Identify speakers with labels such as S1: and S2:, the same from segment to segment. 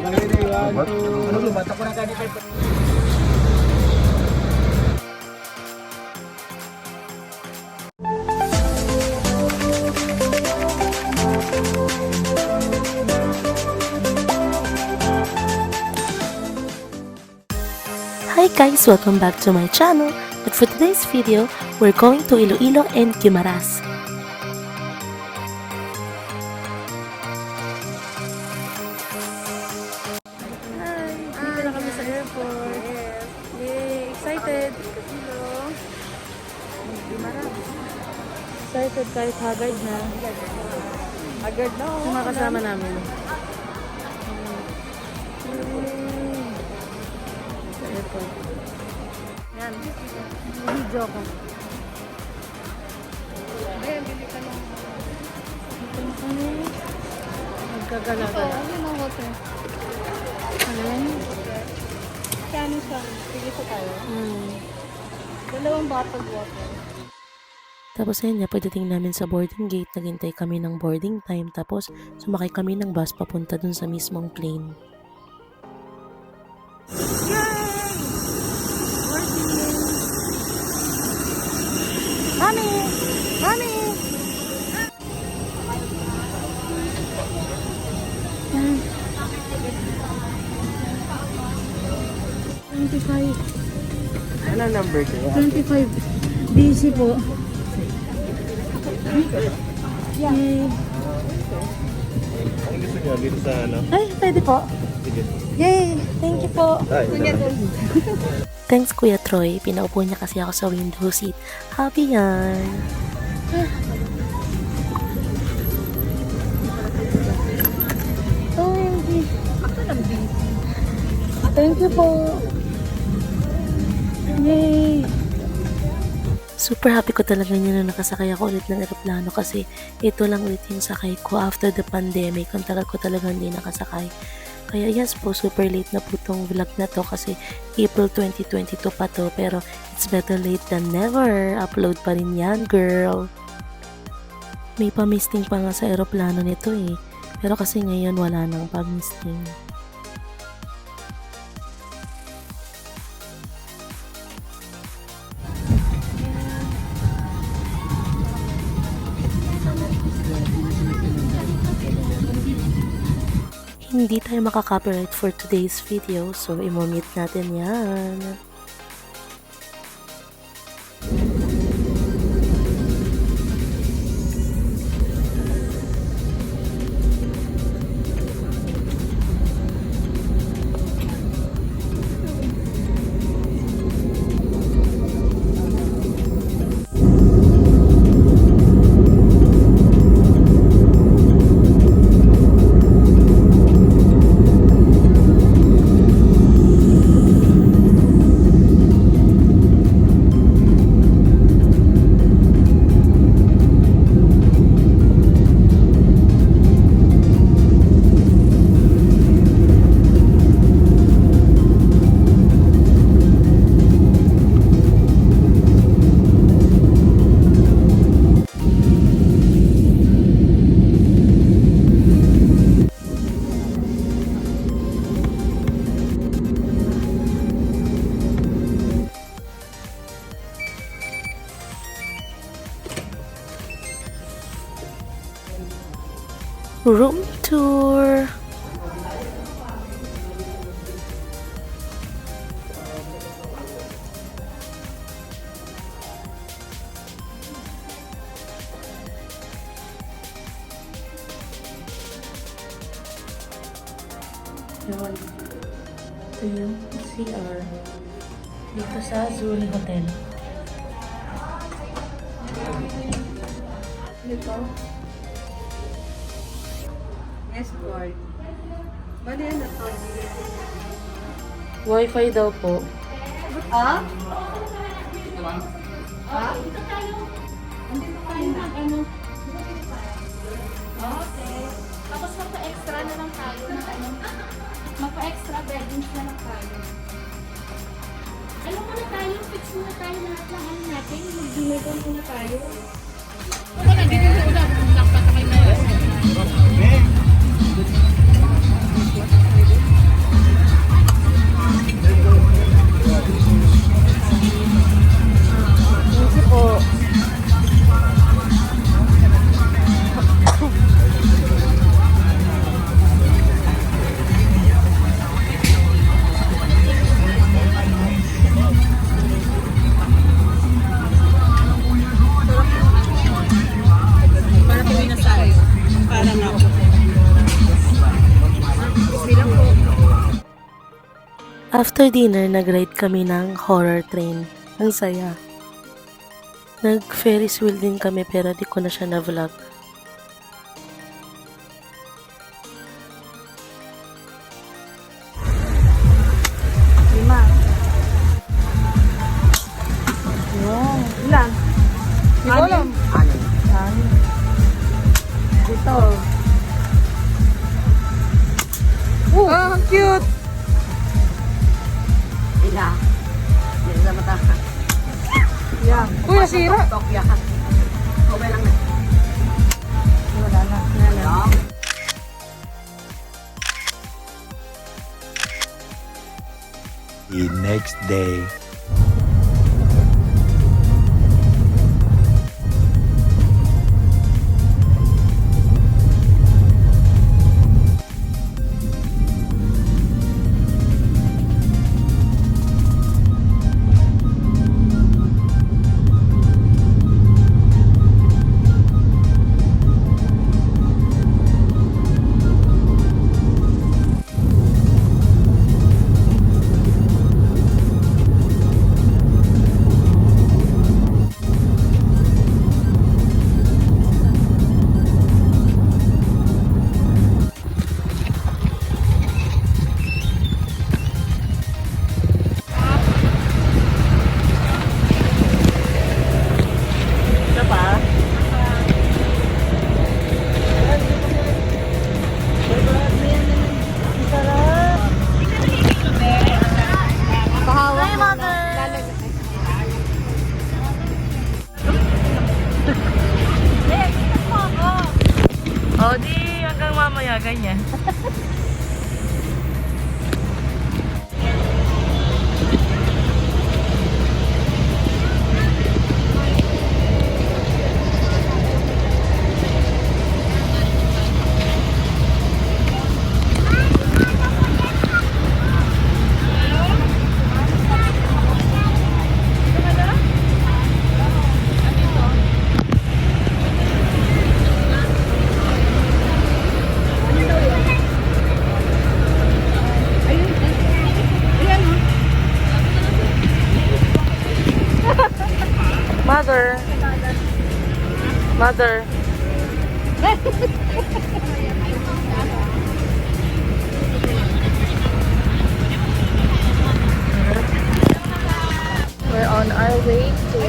S1: Hi guys! Welcome back to my channel. And for today's video, we're going to Iloilo and Guimaras.
S2: Hi! Dito na kami sa airport. Yay! Excited! Excited kahit haggard na. Haggard na ako. Mga kasama namin. Sa airport. Yan. Video ko. Ayan, bili ka lang. Ito na kami. Magkagala-gala. Ano ang hotel? Ayan. Kano siya? Sige pa tayo. Dalawang bottled water.
S1: Tapos ayun nga, pagdating namin sa boarding gate, naghintay kami ng boarding time. Tapos sumakay kami ng bus papunta dun sa mismong plane.
S2: Yay! Boarding! Mami! Mami! Yan. 25.
S3: Ano number ko?
S2: 25. DC po. Yay!
S3: Ang gusto niyo dito sa ano?
S2: Ay, pwede po.
S3: Sige.
S2: Yay! Thank you po.
S3: Ay,
S1: Thanks Kuya Troy, pinaupo niya kasi ako sa window seat. Happy yan!
S2: OMG. Thank you po. Yay!
S1: Super happy ko talaga niya na nakasakay ako ulit ng eroplano kasi ito lang ulit yung sakay ko after the pandemic. Ang tagal ko talaga hindi nakasakay. Kaya yes po, super late na po tong vlog na to kasi April 2022 pa to. Pero it's better late than never. Upload pa rin yan, girl. May pamisting pa nga sa eroplano nito eh. Pero kasi ngayon wala nang pamisting. Hindi tayo makaka-copyright for today's video, so i-mute natin yan. Room tour! Yun. Ito yung CR. Dito sa Zuri Hotel.
S2: Dito. Escort. Bali ano to?
S1: Wi-Fi daw po.
S2: Ah? Ah? Andito tayo na ano?
S4: Okay. Tapos magpa-extra na lang tayo ng ano. Magpa-extra beddings na lang tayo. Ano muna tayo? Fix muna tayo lahat ng ano natin. Mag-deliver muna tayo.
S2: Ako nandito sa una. Nakpatakay na yan.
S1: After dinner, nag-ride kami ng horror train. Ang saya. Nag-Ferris wheel din kami pero di ko na siya na-vlog.
S2: Lima. Wow. Ilan? Hindi ko alam. Anim. Ito. Ah, cute!
S5: Ila. Yan sa mata.
S2: Yeah. Uy, nasira.
S5: Tok ya. Okay lang na.
S2: Wala na.
S6: The next day.
S2: Pahawak mo na.
S1: O, di hanggang mamaya, ganyan. Mother. Mother. We're on our way to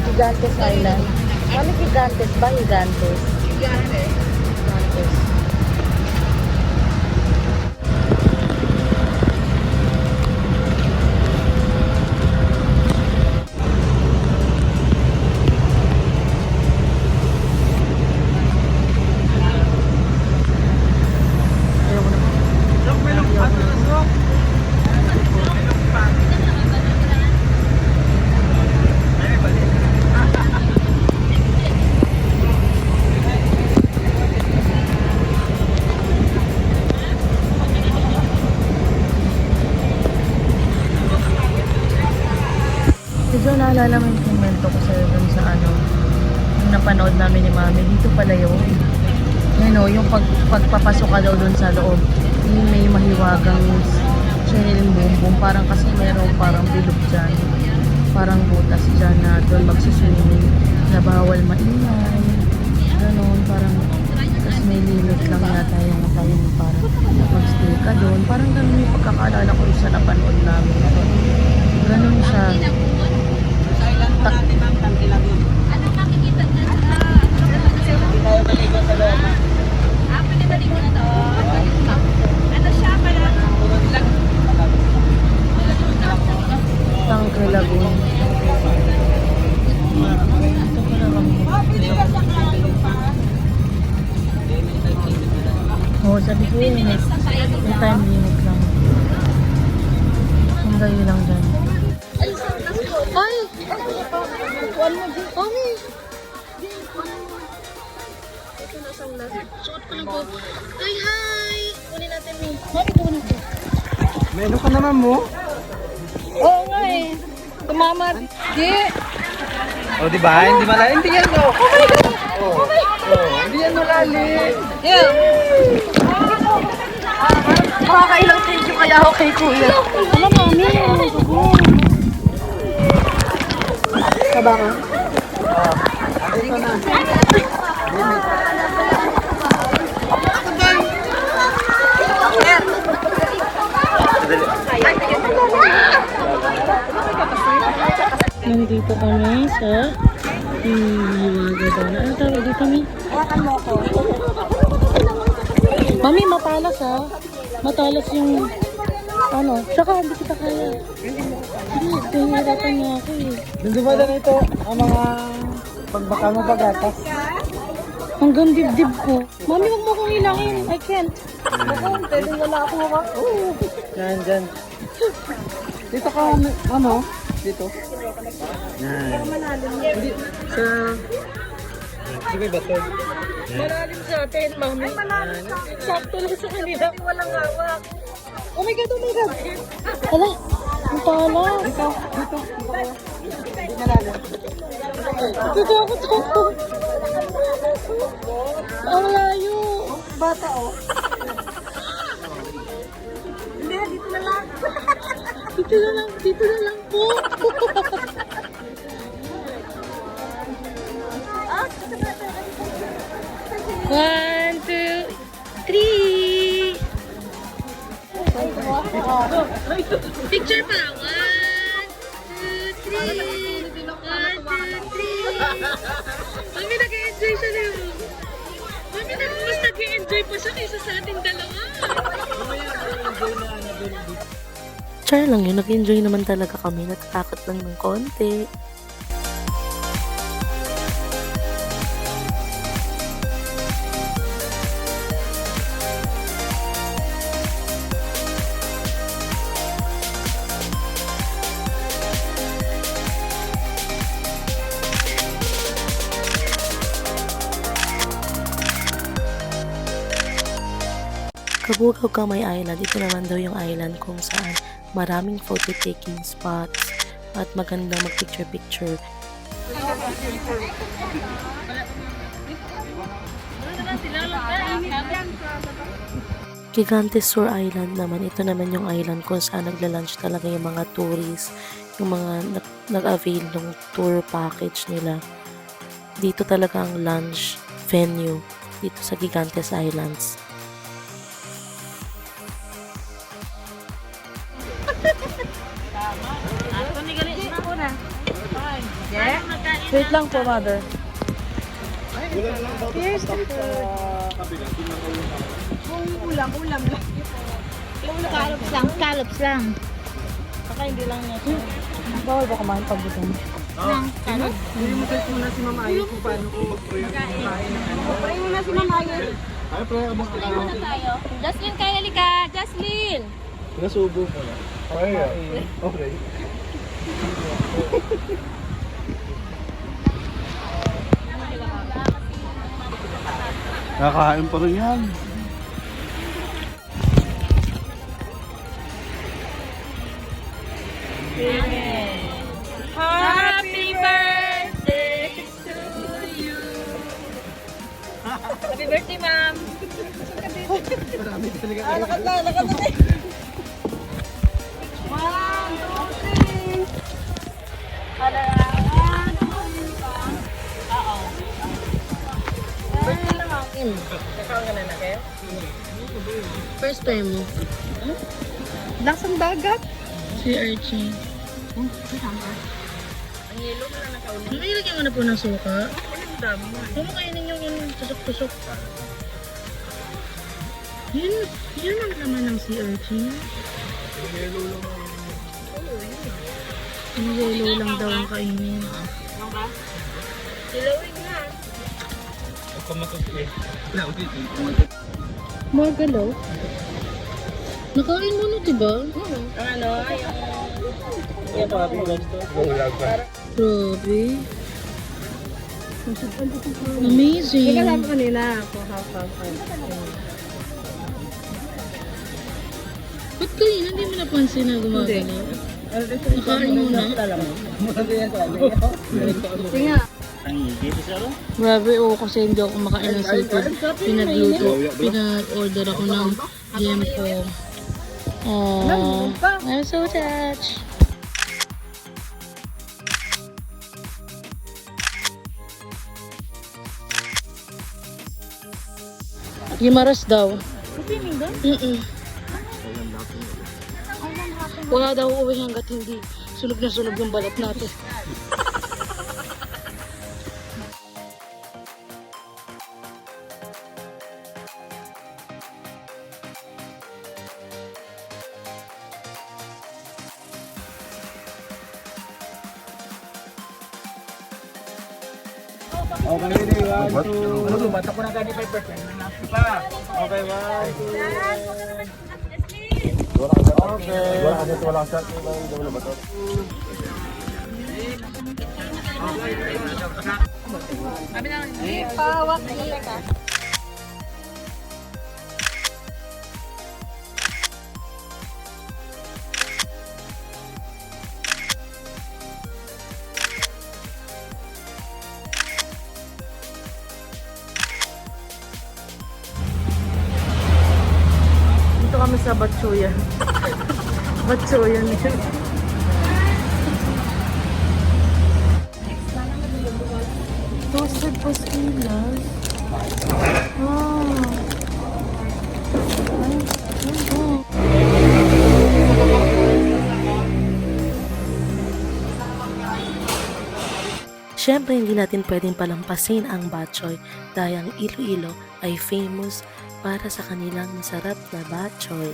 S1: Gigantes Island. Ano Gigantes ba? Gigantes? Gigantes. Medyo naalala mo yung komento ko sa'yo dun sa yung napanood namin ni Mami. Dito pala yun. Yan o, yung pagpapasok ka daw dun sa loob. Yung may mahiwagang channeling bumbum. Parang kasi merong parang bilog dyan. Parang butas dyan na doon magsuswimming. Na bawal maingay. Ganon, parang tapos may limit lang yata yung parang mag-stay ka doon. Parang ganun yung pagkakaalala ko sa napanood namin. Ganon siya. Tangke Lagoon. Ito pala kami. Oo, sabi ko yun. May time limit lang. Ang gayo lang dyan. Ay! Mami! Ito na sunglass. Suot ko lang po. Ay, hi! Kunin natin mo. Mami, kunin ko.
S3: Meron ka naman mo?
S2: Oo nga eh. Tumama. Di.
S3: O, di ba? Hindi malalim. Hindi yan, o. Oh my God! Oh my God! Hindi yan malalim.
S2: Yeah.
S5: Makakailang thank you kaya ako kay kuya.
S2: Wala, mami. Kaba ka? Nandito kami sa Hiwaga daw na. Ano tawag dito, Mi?
S5: Hawakan mo ako.
S2: Mami, matalas ha. Matalas yung ano. Tsaka hindi kita kaya. Hindi, pinahirapan niya ako eh.
S3: Nandumada na ito ang mga pagbaka mo pagatas.
S2: Hanggang dibdib ko. Mami, huwag mo akong hilangin. I can't. Ako, pwede wala ako hawak.
S3: Yan, dyan. Dito ka, ano? Dito. Yan. Hindi, sa... Sige ba ito?
S2: Malalim sa atin, mami. Ay, malalim sa atin. Sakto lang sa kanila. Walang hawak. Oh my God, oh my God. Hala, ang talas.
S3: Dito, dito. Hindi malalim.
S2: Takot. Ang layo.
S5: Bata oh.
S2: Dito na lang po. One, two, three. Picture pa. One, two, three. One, two, three. Mami, nag-enjoy siya na yun. Mami, mas nag-enjoy pa siya kaysa sa ating dalawa.
S1: Char lang yun, nag-enjoy naman talaga kami, natatakot lang ng konti. Kabugaw Kamay Island, ito naman daw yung island kung saan maraming photo taking spots at maganda mag-picture-picture. Gigantes Sur Island naman, ito naman yung island kung saan nagla-lunch talaga yung mga tourists, yung mga nag-avail ng tour package nila. Dito talaga ang lunch venue dito sa Gigantes Islands.
S2: Wait lang po, mother.
S4: Scallops lang.
S2: Baka hindi lang niya. Bawal ba kumain pag gutom?
S3: Hindi mo search muna si Mama Ayo kung paano ko magkain ng ano.
S5: Pray mo na si Mama Ayo.
S3: Ay, pre, abos ka lang.
S4: Tayo. Jocelyn, kaya lika. Jocelyn!
S3: Nasubo ko na. Okay. Nakain pa rin yan.
S4: Happy birthday to you! Happy birthday, ma'am!
S3: Marami talaga.
S5: Lakad na.
S2: First time mo.
S5: Lasang dagat.
S2: Si Archie. Ang ilagyan mo na po ng suka. Kung kainin yung tusok-tusok. Yun ang naman ng si Archie. Yung yellow lang daw ang kainin. More galaw? Nakain mo na, diba?
S3: Yung papi gusto. Bulag pa.
S2: Grabe. Amazing.
S5: Kasama kanina ako. Half.
S2: Ba't kayo? Hindi mo napansin na gumagalaw? Nakain mo na?
S5: Tinga.
S2: Grabe, kasi hindi ako makain ng seafood. Pinag-order ako ng Gempo
S1: Oh, I'm so touched. Gimaras daw. Mm-mm. Wala daw uwi hanggat hindi sunog na sunog yung balat natin.
S3: Okay, ready? 1, 2. Ano, batak ko na 25%. Pa. Okay, 1, 2. Okay. Wala ka sa wala ba to?
S5: Pawak ka.
S1: Dito kami sa Batchoyan. Batchoyan yun. Toasted pastillas. Wow. Siyempre, hindi natin pwedeng palampasin ang Batchoy dahil ang Iloilo ay famous para sa kanilang masarap na batchoy.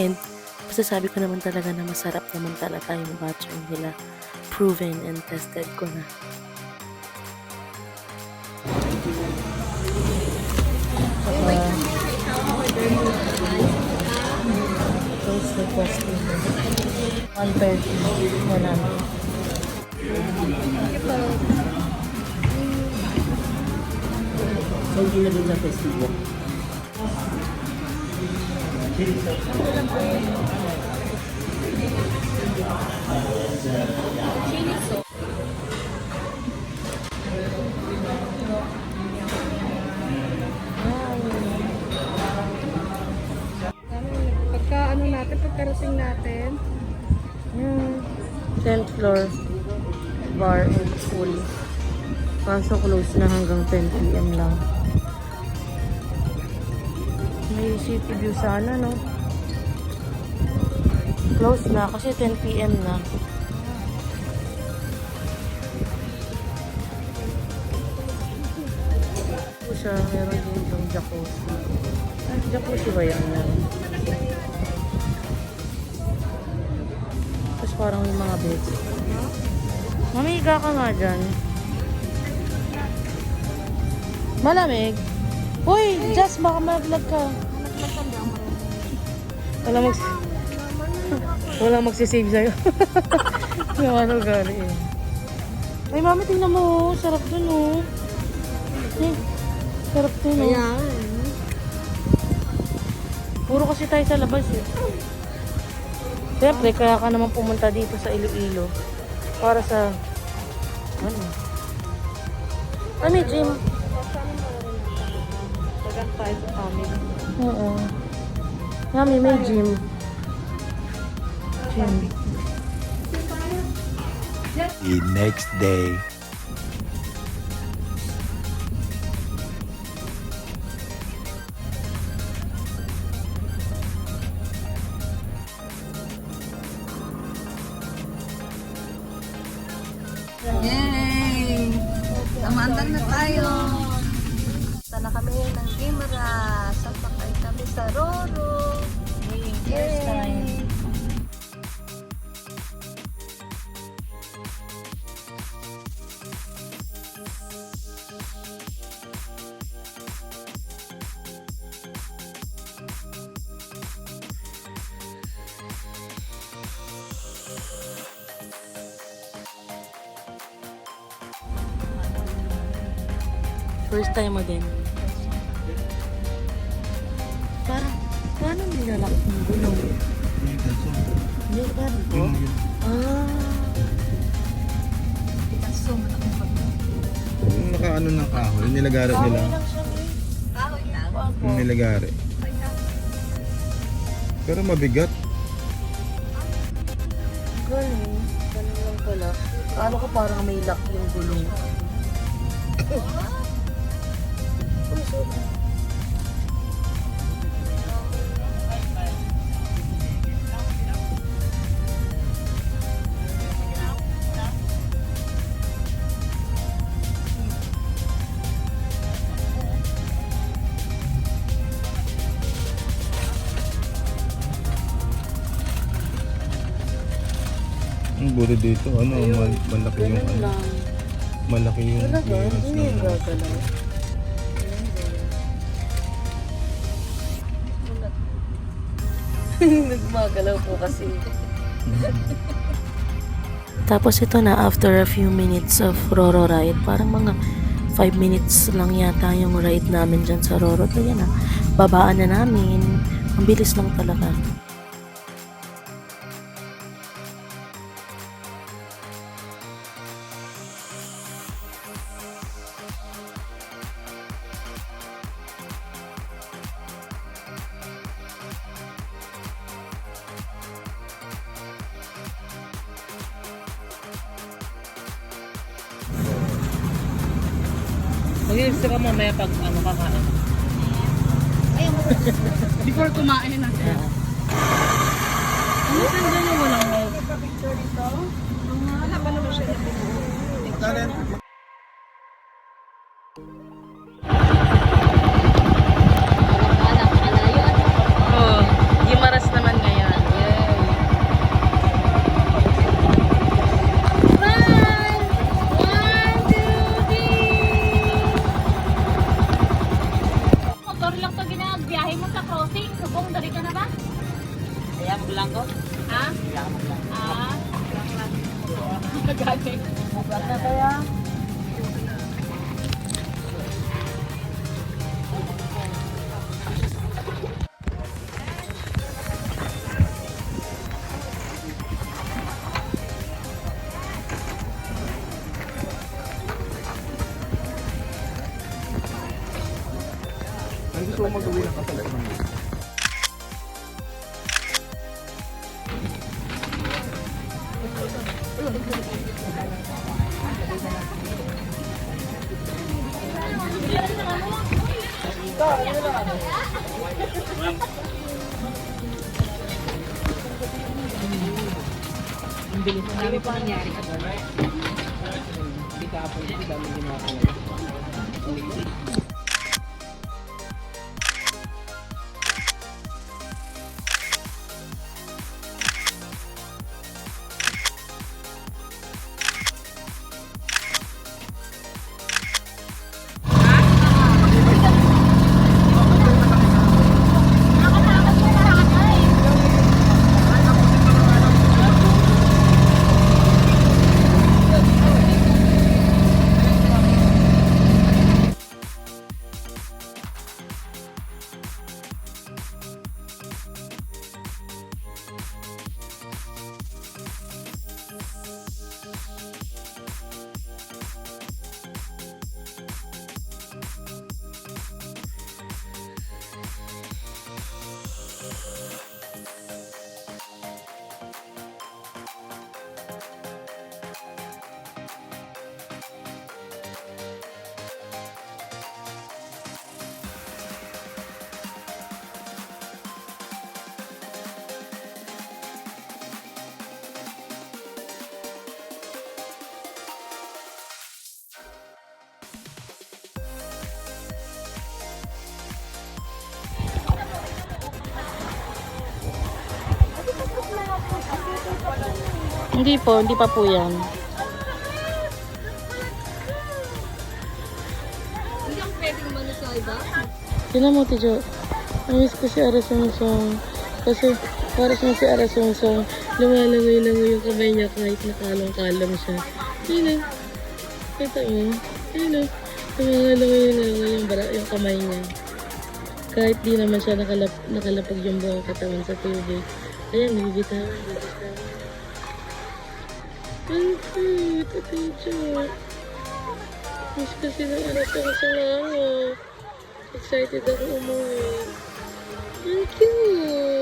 S1: And masasabi ko naman talaga na masarap naman talaga yung batchoy nila. Proven and tested ko na. Toasted pastilla. 130 na namin.
S3: So, hindi na din sa festival.
S5: Pagka ano natin, pagkarating natin.
S1: 10th floor bar and pool. Kaso close na hanggang 10 PM lang. May city view sana, no? Close na kasi 10 PM na. Ito siya, meron din yung jacuzzi. Ay, jacuzzi ba yan? Tapos parang yung mga beds. Mamiga ka nga dyan. Malamig. Uy, Jess, baka mag-vlog ka. Wala magsisave sa'yo. Yung ano gali eh. Ay, mami, tingnan mo. Sarap dun, oh. Eh, sarap dun, oh. Puro kasi tayo sa labas, eh. Siyempre, kaya ka naman pumunta dito sa Iloilo. Para sa... Ano? Ay, may gym.
S5: Tayo sa family.
S1: Oo. Yummy, may gym. Gym.
S6: The next day.
S5: Yay! Tamandan na tayo. Sana kami ng Gimara. Sasakay kami sa Roro.
S1: First time. First time mo din. Paano nilalak ng gulong? Hindi ka po?
S7: Nakaano ng kahoy, nilagari nila.
S5: Kahoy lang.
S7: Yung nilagari. Pero mabigat.
S1: Galing. Galing lang pala. Kala ko parang may lock yung gulong. Uy, sorry.
S7: Ang buti dito, ano, malaki yung
S1: Ganun
S7: ano,
S1: lang.
S7: malaki yung
S1: Talaga?
S7: clearance
S1: Hindi yung
S7: ng
S1: gagalaw. Nagmagalaw po kasi. Tapos ito na, after a few minutes of Roro ride, parang mga 5 minutes lang yata yung ride namin dyan sa Roro. So yan na, babaan na namin. Ang bilis lang talaga.
S3: Mag-iisa ka mamaya pag ano kakain. Before kumain natin. Ano saan dyan yung walang milk? Wala pa naman siya na Oh, Gimaras naman ngayon. Yay!
S4: Motor lang to ginagabiyahe mo sa crossing. Subong, dari ka na ba?
S3: Kaya mo lang ko?
S4: Ha?
S3: Kaya mo lang.
S4: Ah, lang. Magagaling.
S3: Maganda kaya?
S7: Ang gusto ko mag-uwi ng kapalit ng
S3: Ang bilis na dami pa nangyari ka doon. Hindi ka po, hindi kami ginagawa.
S1: Hindi po, hindi pa po yan.
S5: Hindi ako pwedeng mano sa iba.
S1: Tinan mo, Tijo. Namiss ko si Arasungsong. Kasi para sa si Arasungsong, lumalangoy-langoy yung kamay niya kahit nakalang-kalang siya. Yun o. Kita mo. Yun o. Lumalangoy-langoy yung kamay niya. Kahit di naman siya nakalapag yung buong katawan sa tubig. Ayan, nagigitawan. Ang cute, Tijo. Miss ko sila Arasungsong ako. Excited ako umuwi. Ang cute!